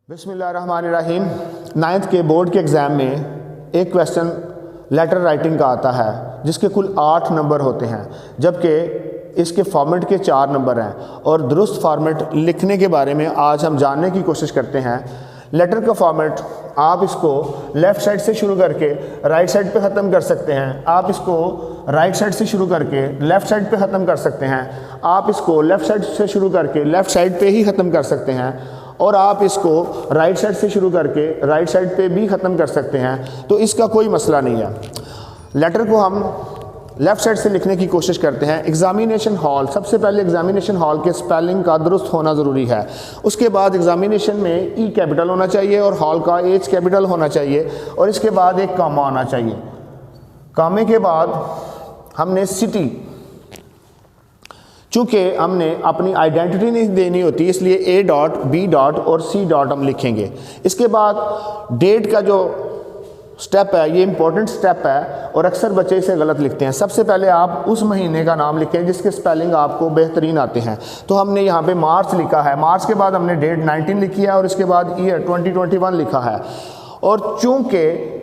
बिस्मिल्लाहिर्रहमानिर्रहीम। 9th के board के एग्ज़ाम में एक क्वेश्चन लेटर राइटिंग का आता है जिसके कुल 8 नंबर होते हैं, जबकि इसके फॉर्मेट के 4 नंबर हैं। और दुरुस्त फॉर्मेट लिखने के बारे में आज हम जानने की कोशिश करते हैं। लेटर का फॉर्मेट आप इसको लेफ़्ट साइड से शुरू करके राइट साइड पे ख़त्म कर सकते हैं। आप इसको राइट साइड से शुरू करके लेफ़्ट साइड पे ख़त्म कर सकते हैं। आप इसको लेफ़्ट साइड से शुरू करके लेफ़्ट साइड पे ही ख़त्म कर सकते हैं। और आप इसको राइट साइड से शुरू करके राइट साइड पे भी ख़त्म कर सकते हैं। तो इसका कोई मसला नहीं है। लेटर को हम लेफ़्ट साइड से लिखने की कोशिश करते हैं। एग्ज़ामिनेशन हॉल, सबसे पहले एग्ज़ामिनेशन हॉल के स्पेलिंग का दुरुस्त होना ज़रूरी है। उसके बाद एग्ज़ामिनेशन में ई कैपिटल होना चाहिए और हॉल का एच कैपिटल होना चाहिए। और इसके बाद एक कामा आना चाहिए। कामे के बाद हमने सिटी, चूँकि हमने अपनी आइडेंटिटी नहीं देनी होती, इसलिए ए डॉट, बी डॉट और सी डॉट हम लिखेंगे। इसके बाद डेट का जो स्टेप है, ये इंपॉर्टेंट स्टेप है और अक्सर बच्चे इसे गलत लिखते हैं। सबसे पहले आप उस महीने का नाम लिखें जिसके स्पेलिंग आपको बेहतरीन आते हैं। तो हमने यहाँ पे मार्च लिखा है। मार्च के बाद हमने डेट 19 लिखी है और इसके बाद ईयर 2021 लिखा है। और चूँकि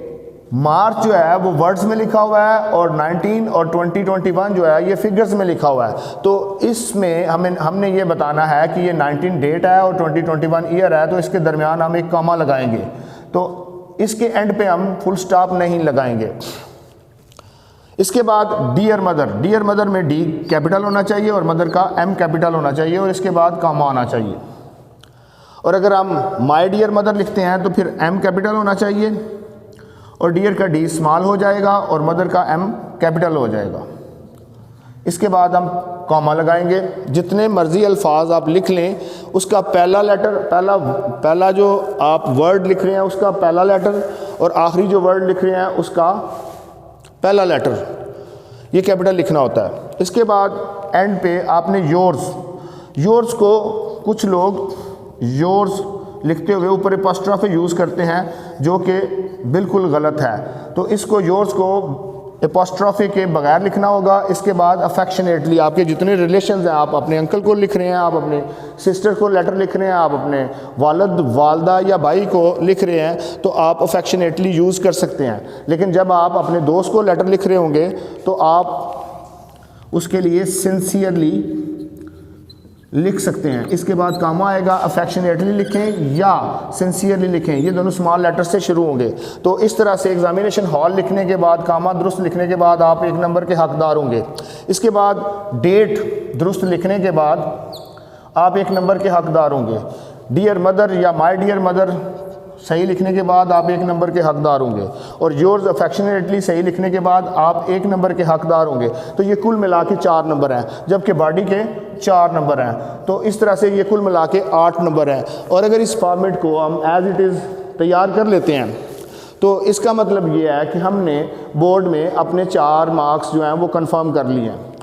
मार्च जो है वो वर्ड्स में लिखा हुआ है और 19 और 2021 जो है ये फिगर्स में लिखा हुआ है, तो इसमें हमने ये बताना है कि ये 19 डेट है और 2021 ईयर है, तो इसके दरमियान हम एक कॉमा लगाएंगे। तो इसके एंड पे हम फुल स्टॉप नहीं लगाएंगे। इसके बाद डियर मदर, डियर मदर में डी कैपिटल होना चाहिए और मदर का एम कैपिटल होना चाहिए और इसके बाद कॉमा आना चाहिए। और अगर हम माय डियर मदर लिखते हैं तो फिर एम कैपिटल होना चाहिए और डियर का डी स्मॉल हो जाएगा और मदर का एम कैपिटल हो जाएगा। इसके बाद हम कॉमा लगाएंगे। जितने मर्जी अल्फाज आप लिख लें, उसका पहला लेटर, पहला जो आप वर्ड लिख रहे हैं उसका पहला लेटर और आखिरी जो वर्ड लिख रहे हैं उसका पहला लेटर, ये कैपिटल लिखना होता है। इसके बाद एंड पे आपने योर्स को कुछ लोग योर्स लिखते हुए ऊपर एपोस्ट्रोफी यूज़ करते हैं, जो कि बिल्कुल गलत है। तो इसको योर्स को एपोस्ट्रोफी के बगैर लिखना होगा। इसके बाद अफेक्शनेटली, आपके जितने रिलेशंस हैं, आप अपने अंकल को लिख रहे हैं, आप अपने सिस्टर को लेटर लिख रहे हैं, आप अपने वालिद, वालदा या भाई को लिख रहे हैं, तो आप अफेक्शनेटली यूज़ कर सकते हैं। लेकिन जब आप अपने दोस्त को लेटर लिख रहे होंगे तो आप उसके लिए सिंसियरली लिख सकते हैं। इसके बाद कामा आएगा। अफेक्शनेटली लिखें या सिंसियरली लिखें, ये दोनों स्मॉल लेटर से शुरू होंगे। तो इस तरह से एग्जामिनेशन हॉल लिखने के बाद, कामा दुरुस्त लिखने के बाद आप 1 नंबर के हकदार होंगे। इसके बाद डेट दुरुस्त लिखने के बाद आप 1 नंबर के हकदार होंगे। डियर मदर या माय डियर मदर सही लिखने के बाद आप 1 नंबर के हकदार होंगे। और योर्स अफेक्शनेटली सही लिखने के बाद आप 1 नंबर के हकदार होंगे। तो ये कुल मिला के 4 नंबर हैं, जबकि बॉडी के 4 नंबर हैं। तो इस तरह से ये कुल मिला के 8 नंबर हैं। और अगर इस फॉर्मेट को हम एज इट इज़ तैयार कर लेते हैं तो इसका मतलब ये है कि हमने बोर्ड में अपने 4 मार्क्स जो हैं वो कंफर्म कर लिए हैं।